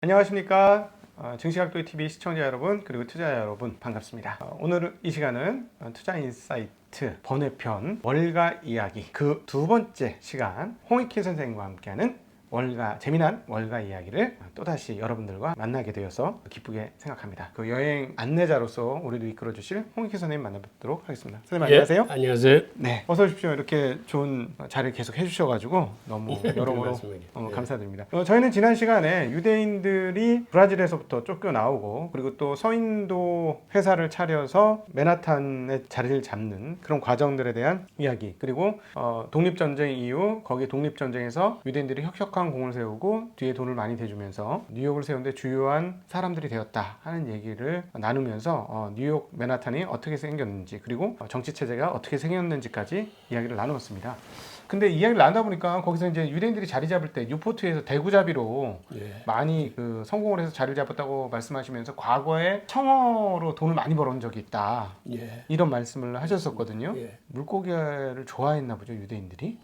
안녕하십니까. 증시각도의 TV 시청자 여러분 그리고 투자자 여러분 반갑습니다. 오늘 이 시간은 투자인사이트 번외편 월가 이야기 그 두 번째 시간 홍익희 선생님과 함께하는 재미난 월가 이야기를 또다시 여러분들과 만나게 되어서 기쁘게 생각합니다. 그 여행 안내자로서 우리도 이끌어 주실 홍익희 선생님 만나뵙도록 하겠습니다. 선생님 안녕하세요. 안녕하세요. 네, 어서 오십시오. 이렇게 좋은 자리를 계속 해주셔가지고 너무 여러모로 감사드립니다. 저희는 지난 시간에 유대인들이 브라질에서부터 쫓겨나오고 그리고 또 서인도 회사를 차려서 맨하탄에 자리를 잡는 그런 과정들에 대한 이야기, 그리고 독립전쟁 이후 거기 독립전쟁에서 유대인들이 혁혁한 공을 세우고 뒤에 돈을 많이 대주면서 뉴욕을 세우는데 주요한 사람들이 되었다 하는 얘기를 나누면서 뉴욕 맨하탄이 어떻게 생겼는지 그리고 정치체제가 어떻게 생겼는지까지 이야기를 나누었습니다. 근데 이야기를 나누다 보니까 거기서 이제 유대인들이 자리 잡을 때 뉴포트에서 대구잡이로 많이 성공을 해서 자리를 잡았다고 말씀하시면서 과거에 청어로 돈을 많이 벌어온 적이 있다. 이런 말씀을 하셨었거든요. 물고기를 좋아했나 보죠, 유대인들이.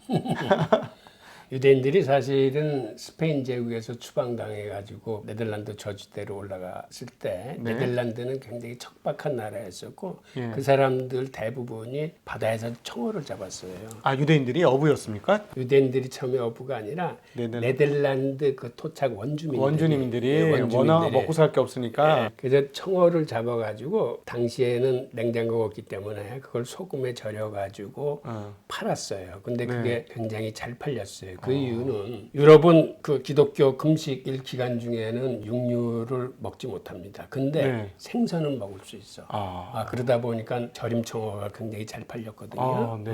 유대인들이 사실은 스페인 제국에서 추방당해가지고 네덜란드 저지대로 올라갔을 때 네덜란드는 굉장히 척박한 나라였었고 그 사람들 대부분이 바다에서 청어를 잡았어요. 아, 유대인들이 어부였습니까? 유대인들이 처음에 어부가 아니라 네덜란드 그 토착 원주민들이 워낙 먹고 살 게 없으니까 그래서 청어를 잡아가지고 당시에는 냉장고가 없기 때문에 그걸 소금에 절여가지고 팔았어요. 근데 그게 굉장히 잘 팔렸어요. 그 이유는 유럽은 그 기독교 금식일 기간 중에는 육류를 먹지 못합니다. 근데 생선은 먹을 수 있어. 그러다 보니까 절임 청어가 굉장히 잘 팔렸거든요.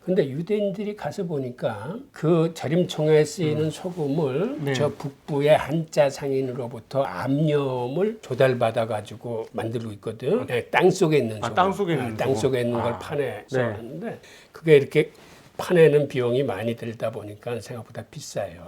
근데 유대인들이 가서 보니까 그 절임 청어에 쓰이는 소금을 저 북부의 한자 상인으로부터 암염을 조달받아 가지고 만들고 있거든. 땅 속에 있는 소금. 땅 속에 있는 걸 파내서 하는데 그게 이렇게 파내는 비용이 많이 들다 보니까 생각보다 비싸요.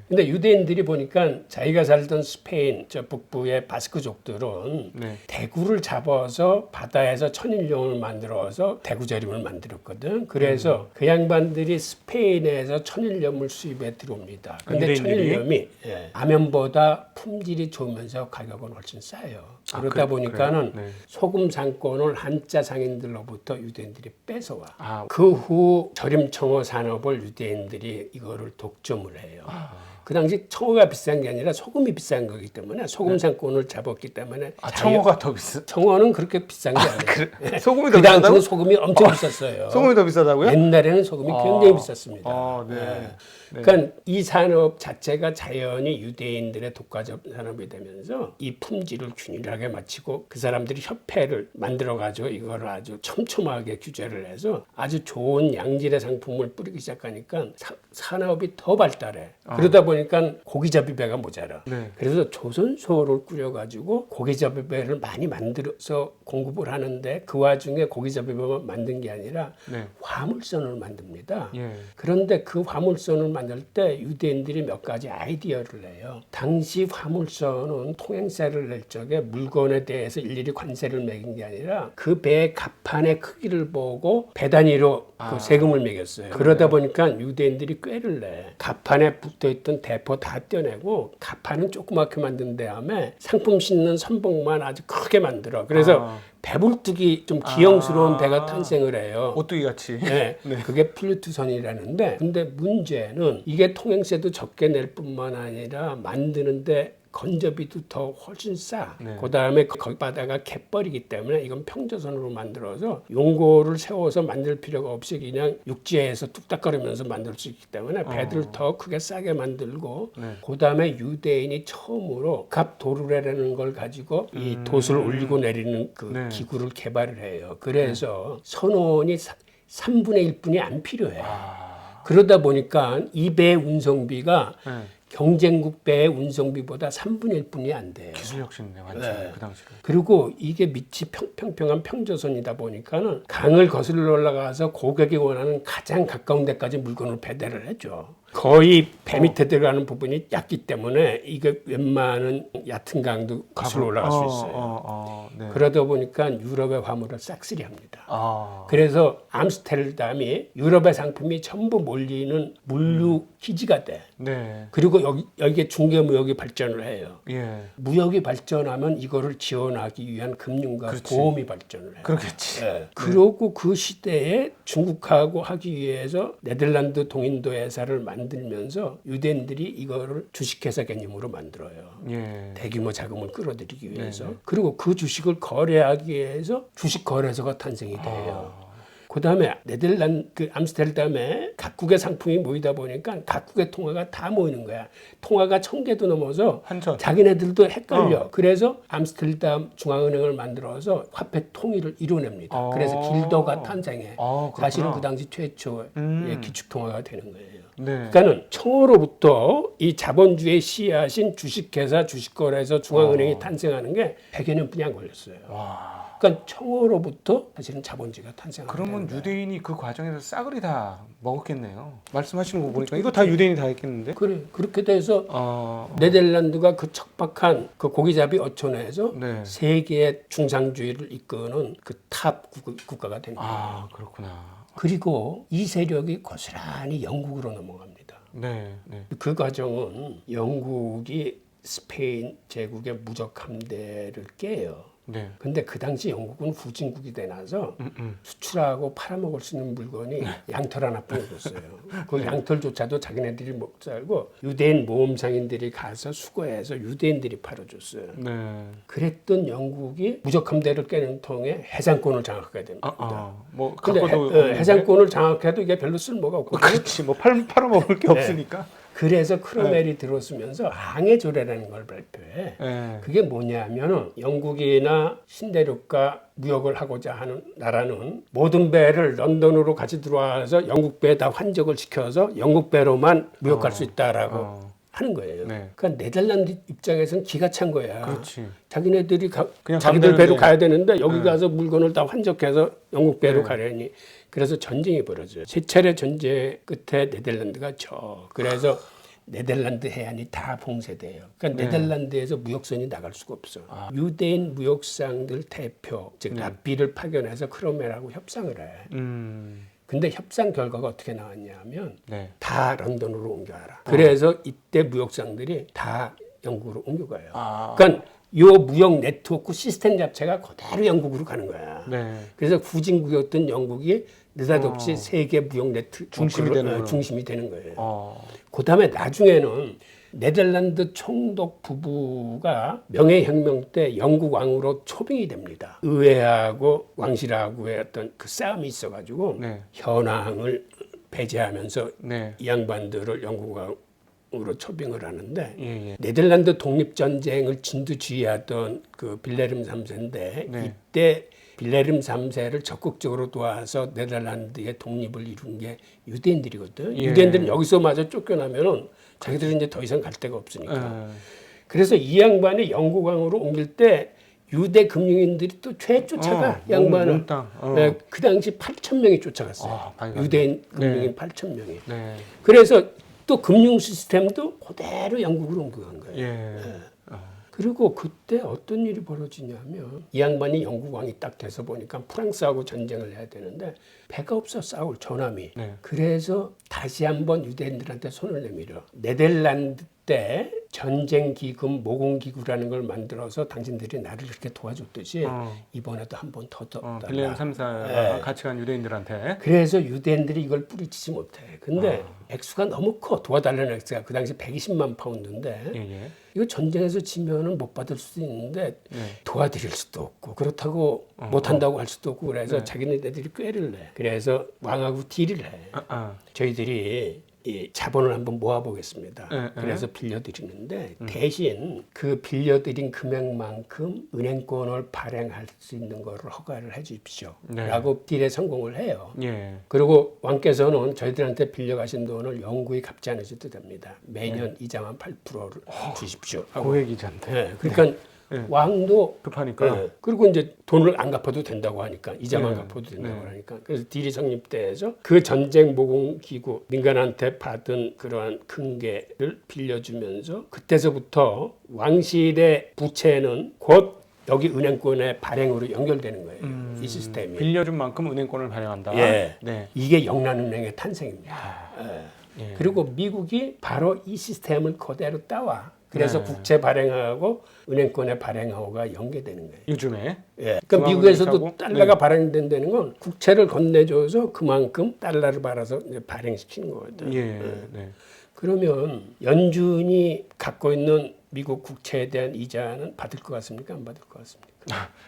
근데 유대인들이 보니까 자기가 살던 스페인 저 북부의 바스크족들은 대구를 잡아서 바다에서 천일염을 만들어서 대구절임을 만들었거든. 그래서 그 양반들이 스페인에서 천일염을 수입해 들어옵니다. 근데 천일염이 암염보다 품질이 좋으면서 가격은 훨씬 싸요. 그러다 보니까는 소금 상권을 한자 상인들로부터 유대인들이 뺏어와. 그 후 절임 청어 산업을 유대인들이 이거를 독점을 해요. 그 당시 청어가 비싼 게 아니라 소금이 비싼 거기 때문에 소금 상권을 잡았기 때문에 청어가 더 비싸? 청어는 그렇게 비싼 게 아니에요. 소금이 더 그 비싸다고? 당시는 소금이 엄청 비쌌어요. 소금이 더 비싸다고요? 옛날에는 소금이 굉장히 비쌌습니다. 그러니까 이 산업 자체가 자연히 유대인들의 독과점 산업이 되면서 이 품질을 균일하게 맞추고 그 사람들이 협회를 만들어가지고 이걸 아주 촘촘하게 규제를 해서 아주 좋은 양질의 상품을 뿌리기 시작하니까 산업이 더 발달해. 그러다 보니까 고기잡이배가 모자라. 그래서 조선소를 꾸려가지고 고기잡이배를 많이 만들어서 공급을 하는데 그 와중에 고기잡이배만 만든 게 아니라 화물선을 만듭니다. 그런데 그 화물선을 만들 때 유대인들이 몇 가지 아이디어를 내요. 당시 화물선은 통행세를 낼 적에 물건에 대해서 일일이 관세를 매긴 게 아니라 그 배의 갑판의 크기를 보고 배 단위로 그 세금을 매겼어요. 그러다 보니까 유대인들이 꾀를 내. 갑판에 붙어있던 대포 다 떼어내고 갑판은 조그맣게 만든 다음에 상품 싣는 선봉만 아주 크게 만들어. 그래서 배불뚝이 좀 기형스러운 배가 탄생을 해요. 오뚜기 같이. 그게 플루투선이라는데, 근데 문제는 이게 통행세도 적게 낼 뿐만 아니라 만드는데 건조비도 더 훨씬 싸. 그 다음에 거기다가 갯벌이기 때문에 이건 평저선으로 만들어서 용고를 세워서 만들 필요가 없이 그냥 육지에서 뚝딱거리면서 만들 수 있기 때문에 배들 더 크게 싸게 만들고 그 다음에 유대인이 처음으로 갑도르라는 걸 가지고 이 돛을 올리고 내리는 그 기구를 개발을 해요. 그래서 선원이 3분의 1분이 안 필요해. 그러다 보니까 이 배의 운송비가 경쟁국 배의 운송비보다 3분의 1뿐이 안 돼요. 기술 혁신이네, 완전 그 당시로. 그리고 이게 밑이 평평한 평저선이다 보니까는 강을 거슬러 올라가서 고객이 원하는 가장 가까운 데까지 물건을 배달을 해줘. 거의 배 밑에 들어가는 부분이 얕기 때문에 이게 웬만한 얕은 강도 거슬러 올라갈 수 있어요. 네. 그러다 보니까 유럽의 화물을 싹쓸이합니다. 아. 그래서 암스테르담이 유럽의 상품이 전부 몰리는 물류 기지가 돼. 네. 그리고 여기에 중개무역이 발전을 해요. 예. 무역이 발전하면 이거를 지원하기 위한 금융과 그렇지. 보험이 발전을 해요. 그렇겠지. 예. 그러고 그 시대에 중국하고 하기 위해서 네덜란드 동인도 회사를 만들면서 유대인들이 이거를 주식회사 개념으로 만들어요. 예. 대규모 자금을 끌어들이기 위해서. 네네. 그리고 그 주식을 거래하기 위해서 주식 거래소가 탄생이 돼요. 그다음에 네덜란드 암스테르담에 각국의 상품이 모이다 보니까 각국의 통화가 다 모이는 거야. 통화가 1000개도 넘어서 한천. 자기네들도 헷갈려. 그래서 암스테르담 중앙은행을 만들어서 화폐 통일을 이뤄냅니다. 그래서 길더가 탄생해. 사실은 그 당시 최초의 기축 통화가 되는 거예요. 네. 그러니까는 청으로부터 이 자본주의 씨앗인 주식회사, 주식거래소, 중앙은행이 탄생하는 게 100여 년뿐이 안 걸렸어요. 와. 그러니까 청으로부터 사실은 자본주의가 탄생한 거예요. 그러면 유대인이 그 과정에서 싸그리 다 먹었겠네요. 말씀하시는 거 보니까 이거 다 유대인이 다 했겠는데? 그래 그렇게 돼서 네덜란드가 그 척박한 그 고기잡이 어촌에서 네. 세계의 중상주의를 이끄는 그 탑 국가가 된 거예요. 아, 그렇구나. 그리고 이 세력이 고스란히 영국으로 넘어갑니다. 네. 네. 그 과정은 영국이 스페인 제국의 무적 함대를 깨요. 네. 근데 그 당시 영국은 후진국이 되나서 수출하고 팔아먹을 수 있는 물건이 양털 하나뿐이었어요. 그 양털조차도 자기네들이 못 살고 유대인 모험상인들이 가서 수거해서 유대인들이 팔아줬어요. 네. 그랬던 영국이 무적함대를 깨는 통에 해상권을 장악하게 됩니다. 뭐 근데 갖고도 해상권을 장악해도 이게 별로 쓸모가 없거든요. 그렇지. 뭐 팔아먹을 게 없으니까. 그래서 크로멜이 들어서면서 항해조례라는 걸 발표해. 네. 그게 뭐냐면은 영국이나 신대륙과 무역을 하고자 하는 나라는 모든 배를 런던으로 같이 들어와서 영국 배에다 환적을 시켜서 영국 배로만 무역할 수 있다라고 하는 거예요. 네. 그러니까 네덜란드 입장에서는 기가 찬 거야. 그렇지. 자기네들이 그냥 자기들 가면 배로 되는데. 가야 되는데 여기 가서 물건을 다 환적해서 영국 배로 가려니 그래서 전쟁이 벌어져요. 세 차례 전쟁 끝에 네덜란드가 져. 그래서 네덜란드 해안이 다 봉쇄돼요. 그러니까 네덜란드에서 무역선이 나갈 수가 없어. 유대인 무역상들 대표, 즉 랍비를 파견해서 크로멜하고 협상을 해. 근데 협상 결과가 어떻게 나왔냐면 네. 다 런던으로 옮겨와라. 그래서 이때 무역상들이 다 영국으로 옮겨가요. 그러니까 이 무역 네트워크 시스템 자체가 그대로 영국으로 가는 거야. 네. 그래서 후진국이었던 영국이 느닷없이 세계 무역 중심이 중심이 되는 거예요. 어. 그다음에 나중에는 네덜란드 총독 부부가 명예혁명 때 영국 왕으로 초빙이 됩니다. 의회하고 왕실하고의 어떤 그 싸움이 있어가지고 네. 현황을 배제하면서 네. 이 양반들을 영국 왕으로 초빙을 하는데 예. 네덜란드 독립전쟁을 진두지휘하던 그 빌레름 3세인데 네. 이때 빌레름 3세를 적극적으로 도와서 네덜란드의 독립을 이룬 게 유대인들이거든. 예. 유대인들은 여기서마저 쫓겨나면은 자기들은 이제 더 이상 갈 데가 없으니까. 예. 그래서 이 양반이 영국 왕으로 옮길 때 유대 금융인들이 또 쫓아가 양반을. 몽땅. 네, 그 당시 8,000명이 쫓아갔어요. 많이 갔네. 유대인 금융인 8,000명이. 네. 그래서 또 금융 시스템도 그대로 영국으로 옮겨간 거예요. 예. 그리고 그때 어떤 일이 벌어지냐면 이 양반이 영국 왕이 딱 돼서 보니까 프랑스하고 전쟁을 해야 되는데 배가 없어 싸울 전함이. 네. 그래서 다시 한번 유대인들한테 손을 내밀어. 네덜란드 때 전쟁기금 모금기구라는 걸 만들어서 당신들이 나를 이렇게 도와줬듯이 이번에도 한 번 더 빌레름 3사가 같이 간 유대인들한테. 그래서 유대인들이 이걸 뿌리치지 못해. 근데 액수가 너무 커. 도와달라는 액수가 그 당시 120만 파운드인데 예. 이거 전쟁에서 지면은 못 받을 수도 있는데 도와드릴 수도 없고 그렇다고 못 한다고 할 수도 없고 그래서 자기네들이 꾀를 내. 그래서 왕하고 딜을 해. 저희들이 이 자본을 한번 모아보겠습니다. 그래서 빌려드리는데 대신 그 빌려드린 금액만큼 은행권을 발행할 수 있는 거를 허가를 해주십시오. 라고 딜에 성공을 해요. 예. 그리고 왕께서는 저희들한테 빌려가신 돈을 영구히 갚지 않으셔도 됩니다. 매년 이자만 8%를 주십시오. 고액이자인데. 네, 그러니까 네. 왕도 급하니까. 네. 그리고 이제 돈을 안 갚아도 된다고 하니까 이자만 네. 갚아도 된다고 네. 하니까 그래서 딜이 성립돼서 그 전쟁 모금 기구 민간한테 받은 그러한 큰계를 빌려주면서 그때서부터 왕실의 부채는 곧 여기 은행권의 발행으로 연결되는 거예요. 이 시스템이. 빌려준 만큼 은행권을 발행한다. 예. 네. 이게 영란은행의 탄생입니다. 예. 예. 그리고 미국이 바로 이 시스템을 그대로 따와. 그래서 네. 국채 발행하고 은행권의 발행하고가 연계되는 거예요. 요즘에. 예. 그러니까 중앙은행하고? 미국에서도 달러가 네. 발행된다는 건 국채를 건네줘서 그만큼 달러를 받아서 이제 발행시키는 거거든요. 예. 네. 그러면 연준이 갖고 있는 미국 국채에 대한 이자는 받을 것 같습니까? 안 받을 것 같습니까?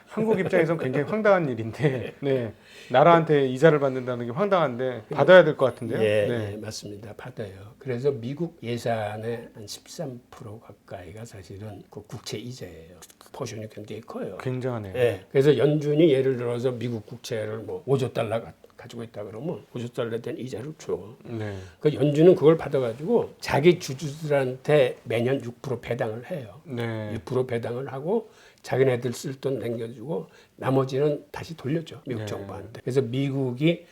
한국 입장에선 굉장히 황당한 일인데, 네. 나라한테 이자를 받는다는 게 황당한데 받아야 될 것 같은데요. 예, 네. 예, 맞습니다. 받아요. 그래서 미국 예산의 한 13% 가까이가 사실은 그 국채 이자예요. 포션이 굉장히 커요. 굉장하네요. 예. 그래서 연준이 예를 들어서 미국 국채를 뭐 5조 달러 가지고 있다 그러면 5조 달러에 대한 이자를 줘. 네. 그 연준은 그걸 받아가지고 자기 주주들한테 매년 6% 배당을 해요. 네. 6% 배당을 하고 자기네들 쓸 돈 남겨주고 나머지는 다시 돌려줘 미국 네. 정부한테. 그래서 미국이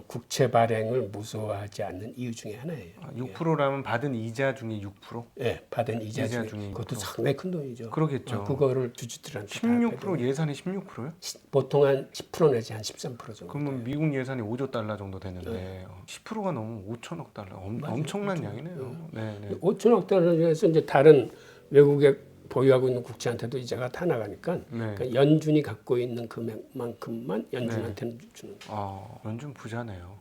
국채 발행을 무서워하지 않는 이유 중에 하나예요. 6%라면 받은 이자 중에 6%? 예, 받은 이자 이자 중에 중에 그것도 6%. 상당히 큰 돈이죠. 그러겠죠. 그거를 주주들한테 16% 예산이 16%요? 보통 한 10% 내지 한 13% 정도. 그러면 미국 예산이 5조 달러 정도 되는데 10%가 넘으면 5천억 달러. 엄청난 양이네요. 네, 네. 5천억 달러 중에서 이제 다른 외국에 보유하고 있는 국채한테도 이자가 다 나가니까 네. 그러니까 연준이 갖고 있는 금액만큼만 연준한테는 주는 거예요. 아, 연준 부자네요.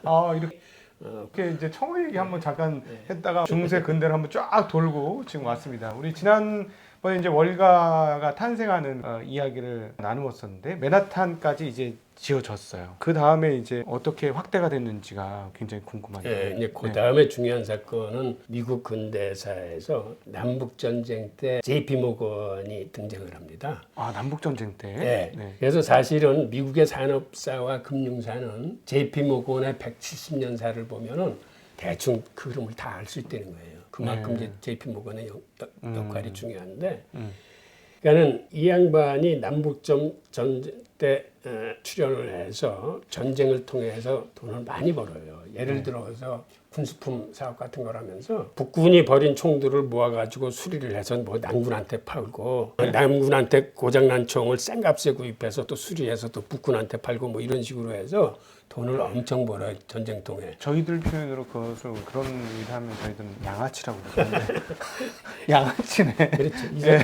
아, 이렇게 이제 청어 얘기 한번 잠깐 했다가 중세 근대를 한번 쫙 돌고 지금 왔습니다. 우리 지난번에 이제 월가가 탄생하는 이야기를 나누었었는데 맨하탄까지 이제 지어졌어요. 그 다음에 이제 어떻게 확대가 됐는지가 굉장히 궁금하네요. 예, 이제 그 다음에 중요한 사건은 미국 근대사에서 남북 전쟁 때 JP 모건이 등장을 합니다. 아, 남북 전쟁 때. 예. 네. 그래서 사실은 미국의 산업사와 금융사는 JP 모건의 170년사를 보면은 대충 그 흐름을 다 알 수 있다는 거예요. 그만큼 이제 JP 모건의 역할이 중요한데. 그러니까는 이 양반이 남북 전쟁 때 출연을 해서 전쟁을 통해서 돈을 많이 벌어요. 예를 들어서 군수품 사업 같은 걸 하면서 북군이 버린 총들을 모아가지고 수리를 해서 뭐 남군한테 팔고 남군한테 고장난 총을 싼 값에 구입해서 또 수리해서 또 북군한테 팔고 뭐 이런 식으로 해서 돈을 엄청 벌어요. 전쟁통에. 저희들 표현으로 그것을 그런 일 하면 저희들은 양아치라고 그러는데 양아치네. 그렇죠. 이제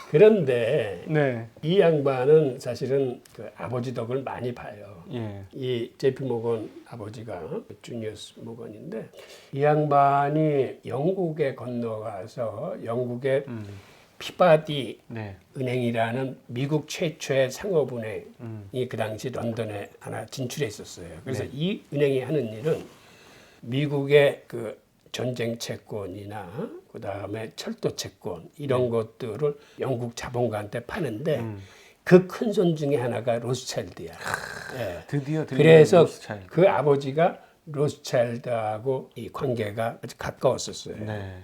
그런데 네. 이 양반은 사실은 그 아버지 덕을 많이 봐요. 예. 이 JP 모건 아버지가 주니어스 모건인데 이 양반이 영국에 건너가서 영국의 피바디 네. 은행이라는 미국 최초의 상업은행이 그 당시 런던에 하나 진출해 있었어요. 그래서 이 은행이 하는 일은 미국의 그 전쟁 채권이나 그 다음에 철도 채권 이런 것들을 영국 자본가한테 파는데 그 큰 손 중에 하나가 로스차일드야. 예. 드디어 그래서 로스차일드. 그 아버지가 로스차일드하고 이 관계가 아주 가까웠었어요. 네.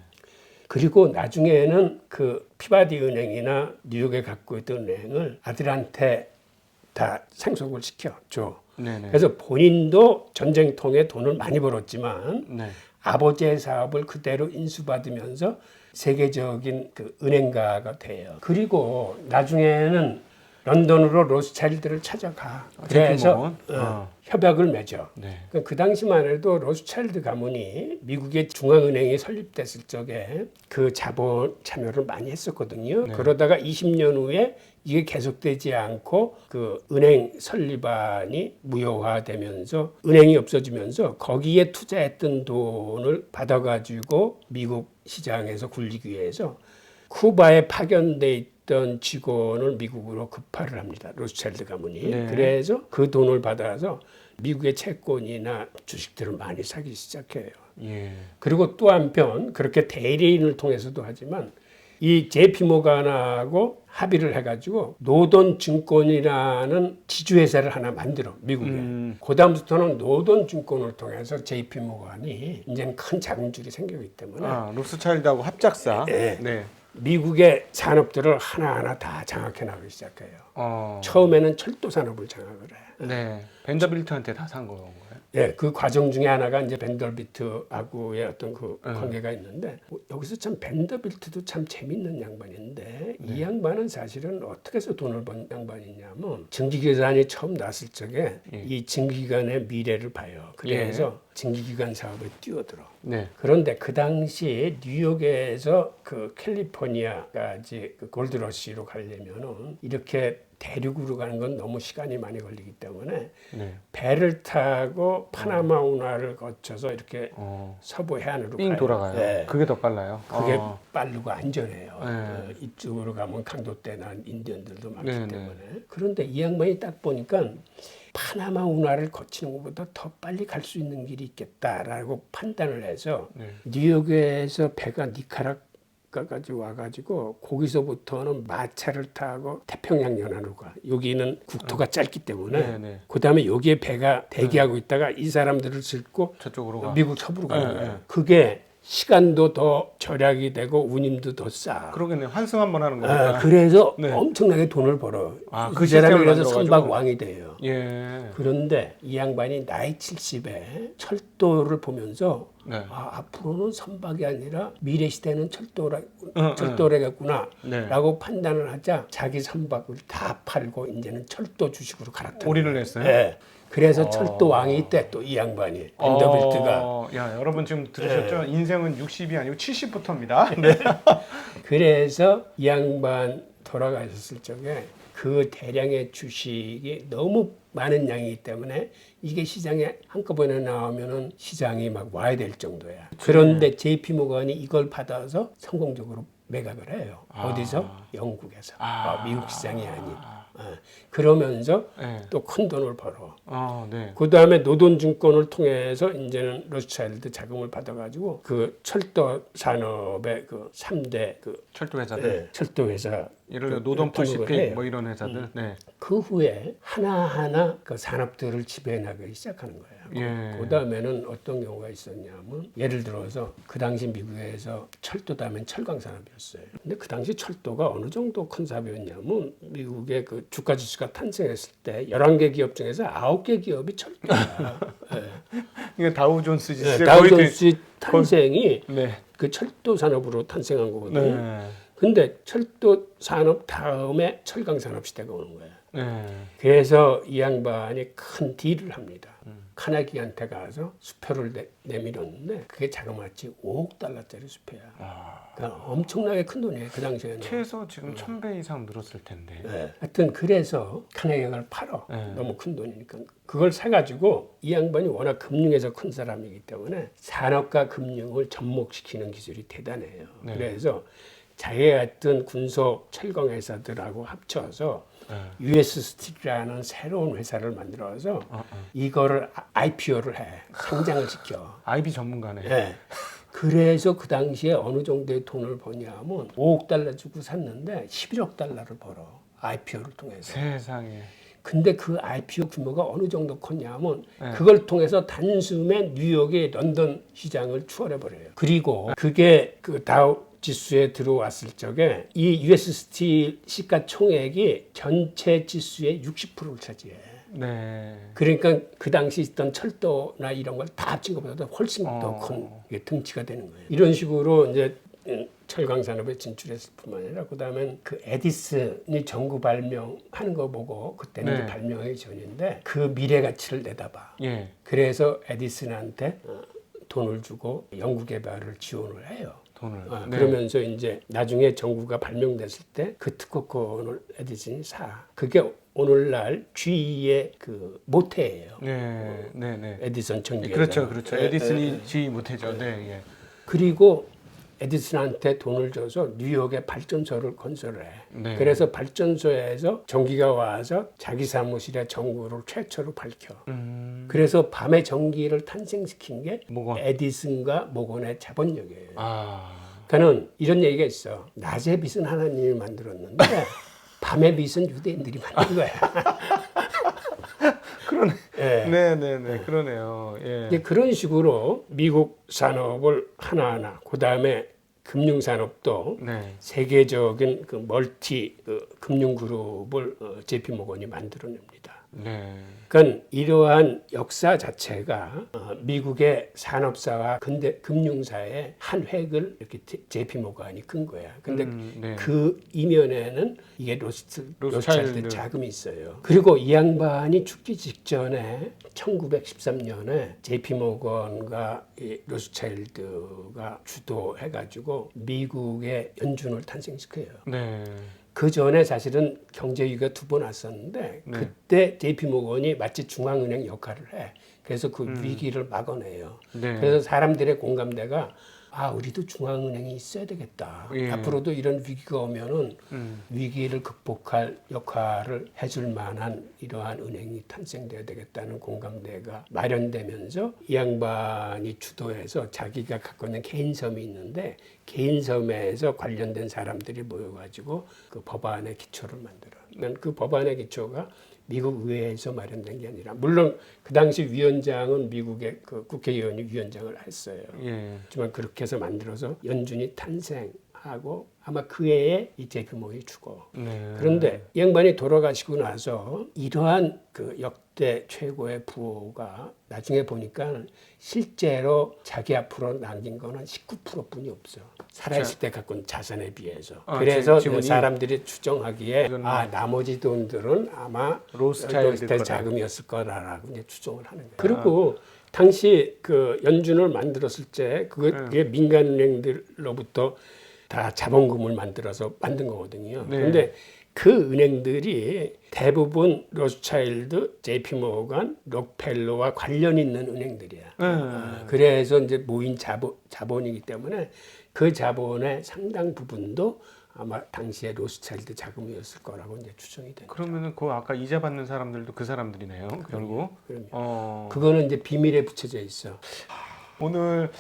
그리고 나중에는 그 피바디 은행이나 뉴욕에 갖고 있던 은행을 아들한테 다 상속을 시켜줘. 네네. 그래서 본인도 전쟁통에 돈을 많이 벌었지만 네. 아버지의 사업을 그대로 인수받으면서 세계적인 그 은행가가 돼요. 그리고 나중에는 런던으로 로스차일드를 찾아가. 그래서 협약을 맺어. 네. 그 당시만 해도 로스차일드 가문이 미국의 중앙은행이 설립됐을 적에 그 자본 참여를 많이 했었거든요. 그러다가 20년 후에 이게 계속되지 않고 그 은행 설립안이 무효화되면서 은행이 없어지면서 거기에 투자했던 돈을 받아가지고 미국 시장에서 굴리기 위해서 쿠바에 파견돼 있던 직원을 미국으로 급파를 합니다. 로스차일드 가문이. 네. 그래서 그 돈을 받아서 미국의 채권이나 주식들을 많이 사기 시작해요. 예. 그리고 또 한편 그렇게 대리인을 통해서도 하지만 이 JP 모건하고 합의를 해가지고 노던 증권이라는 지주회사를 하나 만들어 미국에. 그다음부터는 노던 증권을 통해서 JP 모건이 이제는 큰 자금줄이 생기기 때문에 아, 로스차일드하고 합작사. 네. 네. 미국의 산업들을 하나하나 다 장악해 나가기 시작해요. 처음에는 철도 산업을 장악을 해. 네. 벤더빌트한테 다 산 건가요? 예, 그 과정 중에 하나가 이제 벤더빌트하고의 어떤 그 관계가 있는데 여기서 참 벤더빌트도 참 재밌는 양반인데 이 양반은 사실은 어떻게 해서 돈을 번 양반이냐면 증기기관이 처음 나왔을 적에 이 증기기관의 미래를 봐요. 그래서 증기기관 사업에 뛰어들어. 네. 그런데 그 당시에 뉴욕에서 그 캘리포니아까지 그 골드러시로 가려면은 이렇게 대륙으로 가는 건 너무 시간이 많이 걸리기 때문에 배를 타고 파나마 운하를 거쳐서 이렇게 서부 해안으로 삥 가요. 돌아가요. 네. 그게 더 빨라요. 그게 빠르고 안전해요. 이쪽으로 가면 강도 때나 인디언들도 많기 때문에. 그런데 이 양반이 딱 보니까 파나마 운하를 거치는 것보다 더 빨리 갈 수 있는 길이 있겠다라고 판단을 해서 뉴욕에서 배가 니카라과까지 와가지고 거기서부터는 마차를 타고 태평양 연안으로 가. 여기는 국토가 짧기 때문에 그 다음에 여기에 배가 대기하고 있다가 이 사람들을 싣고 저쪽으로 가. 미국 서부로 가는 거예요. 그게 시간도 더 절약이 되고 운임도 더 싸. 그러겠네. 환승 한번 하는 거니까. 그래서 엄청나게 돈을 벌어. 그 사람이 시스템을 그래서 만들어가지고. 선박 왕이 돼요. 예. 그런데 이 양반이 나이 70에 철도를 보면서 앞으로는 선박이 아니라 미래 시대는 철도래겠구나 라고 판단을 하자 자기 선박을 다 팔고 이제는 철도 주식으로 갈아탔어요. 올인을 했어요? 네. 그래서 철도 왕이 때 또 이 양반이 벤더빌트가. 야, 여러분 지금 들으셨죠? 인생은 60이 아니고 70부터입니다. 네. 그래서 이 양반 돌아가셨을 적에 그 대량의 주식이 너무 많은 양이기 때문에 이게 시장에 한꺼번에 나오면은 시장이 막 와야 될 정도야. 그런데 JP 모건이 이걸 받아서 성공적으로 매각을 해요. 어디서? 영국에서. 미국 시장이 아닌. 그러면서 또 큰 돈을 벌어. 그 다음에 노돈증권을 통해서 이제는 로스차일드 자금을 받아가지고 그 철도 산업의 그 3대 그 철도 회사들. 철도 회사. 예를 들어 노동 퍼시픽 뭐 이런 회사들. 그 후에 하나하나 그 산업들을 지배해 나가기 시작하는 거예요. 그 다음에는 어떤 경우가 있었냐면 예를 들어서 그 당시 미국에서 철도도 하면 철강 산업이었어요. 근데 그 당시 철도가 어느 정도 큰 사업이었냐면 미국의 그 주가 지수가 탄생했을 때 11개 기업 중에서 9개 기업이 철도야. 이게 다우존스 지수. 다우존스 탄생이 그 철도 산업으로 탄생한 거거든요. 근데 철도 산업 다음에 철강 산업 시대가 오는 거예요. 그래서 이 양반이 큰 딜을 합니다. 카네기한테 가서 수표를 내밀었는데 그게 자그마치 5억 달러짜리 수표야. 그러니까 엄청나게 큰 돈이에요. 그 당시에는. 최소 지금 1000배 이상 늘었을 텐데. 하여튼 그래서 카네기를 팔어. 너무 큰 돈이니까. 그걸 사가지고 이 양반이 워낙 금융에서 큰 사람이기 때문에 산업과 금융을 접목시키는 기술이 대단해요. 그래서 자기가 했던 군소 철강 회사들하고 합쳐서 US 스틸이라는 새로운 회사를 만들어서 이거를 IPO를 해. 상장을 시켜. IB 전문가네. 그래서 그 당시에 어느 정도의 돈을 버냐면 5억 달러 주고 샀는데 11억 달러를 벌어. IPO를 통해서. 세상에. 근데 그 IPO 규모가 어느 정도 컸냐면 그걸 통해서 단숨에 뉴욕의 런던 시장을 추월해버려요. 그리고 그게 그 다우 지수에 들어왔을 적에 이 US 스틸 시가총액이 전체 지수의 60%를 차지해. 그러니까 그 당시 있던 철도나 이런 걸 다 합친 것보다 훨씬 더 큰 등치가 되는 거예요. 이런 식으로 이제 철강 산업에 진출했을 뿐만 아니라 그다음에 그 에디슨이 전구 발명하는 거 보고 그때는 이제 발명하기 전인데 그 미래 가치를 내다봐. 그래서 에디슨한테 돈을 주고 연구 개발을 지원을 해요. 그러면서 이제 나중에 전구가 발명됐을 때 그 특허권을 에디슨이 사. 그게 오늘날 GE의 그 모태예요. 에디슨 전기회사. 그렇죠. 에디슨이 GE 모태죠. 그리고 에디슨한테 돈을 줘서 뉴욕에 발전소를 건설해. 그래서 발전소에서 전기가 와서 자기 사무실에 전구를 최초로 밝혀. 그래서 밤에 전기를 탄생시킨 게 에디슨과 모건의 자본력이에요. 그러니까 이런 얘기가 있어. 낮의 빛은 하나님이 만들었는데 밤의 빛은 유대인들이 만든 거야. 그러네요. 그런 식으로 미국 산업을 하나하나, 그 다음에 금융산업도 네. 세계적인 그 멀티 그 금융그룹을 JP모건이 만들어냅니다. 네. 그러니까 이러한 역사 자체가 미국의 산업사와 근대 금융사의 한 획을 이렇게 JP모건이 큰 거야. 근데 네. 그 이면에는 이게 로스차일드 자금이 있어요. 그리고 이 양반이 죽기 직전에 1913년에 JP모건과 이 로스차일드가 주도해가지고 미국의 연준을 탄생시켜요. 네. 그 전에 사실은 경제 위기가 두 번 왔었는데 네. 그때 JP모건이 마치 중앙은행 역할을 해. 그래서 그 위기를 막아내요. 네. 그래서 사람들의 공감대가 우리도 중앙은행이 있어야 되겠다. 예. 앞으로도 이런 위기가 오면은 위기를 극복할 역할을 해줄 만한 이러한 은행이 탄생돼야 되겠다는 공감대가 마련되면서 이 양반이 주도해서 자기가 갖고 있는 개인섬이 있는데 개인섬에서 관련된 사람들이 모여가지고 그 법안의 기초를 만들어. 그 법안의 기초가 미국 의회에서 마련된 게 아니라 물론 그 당시 위원장은 미국의 그 국회의원이 위원장을 했어요. 예. 하지만 그렇게 해서 만들어서 연준이 탄생하고 아마 그 해에 이 JP모건이 죽어. 네. 그런데 이 양반이 돌아가시고 나서 이러한 그 역대 최고의 부호가 나중에 보니까 실제로 자기 앞으로 남긴 거는 19%뿐이 없어. 살아있을 때 갖고 있는 자산에 비해서. 그래서 사람들이 추정하기에 나머지 돈들은 아마 로스차일드 자금이었을 거라고 이제 추정을 하는 거예요. 그리고 당시 그 연준을 만들었을 때 그게 민간은행들로부터 다 자본금을 만들어서 만든 거거든요. 네. 그런데 그 은행들이 대부분 로스차일드, JP모건, 록펠러와 관련 있는 은행들이야. 그래서 이제 모인 자본이기 때문에 그 자본의 상당 부분도 아마 당시에 로스차일드 자금이었을 거라고 이제 추정이 됩니다. 그러면은 그 아까 이자 받는 사람들도 그 사람들이네요. 결국. 그럼요. 그거는 이제 비밀에 붙여져 있어. 오늘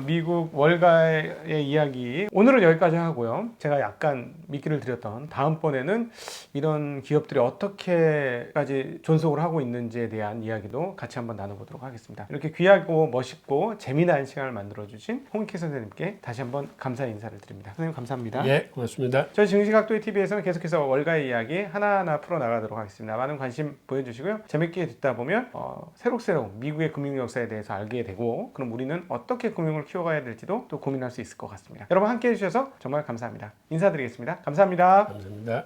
미국 월가의 이야기 오늘은 여기까지 하고요. 제가 약간 미끼를 드렸던 다음번에는 이런 기업들이 어떻게까지 존속을 하고 있는지에 대한 이야기도 같이 한번 나눠보도록 하겠습니다. 이렇게 귀하고 멋있고 재미난 시간을 만들어주신 홍익희 선생님께 다시 한번 감사의 인사를 드립니다. 선생님 감사합니다. 예, 고맙습니다. 저희 증시각도의 TV에서는 계속해서 월가의 이야기 하나하나 풀어나가도록 하겠습니다. 많은 관심 보여주시고요. 재밌게 듣다 보면 새록새록 미국의 금융 역사에 대해서 알게 되고 그럼 우리는 어떻게 금융을 키워가야 될지도 또 고민할 수 있을 것 같습니다. 여러분 함께해 주셔서 정말 감사합니다. 인사드리겠습니다. 감사합니다. 감사합니다.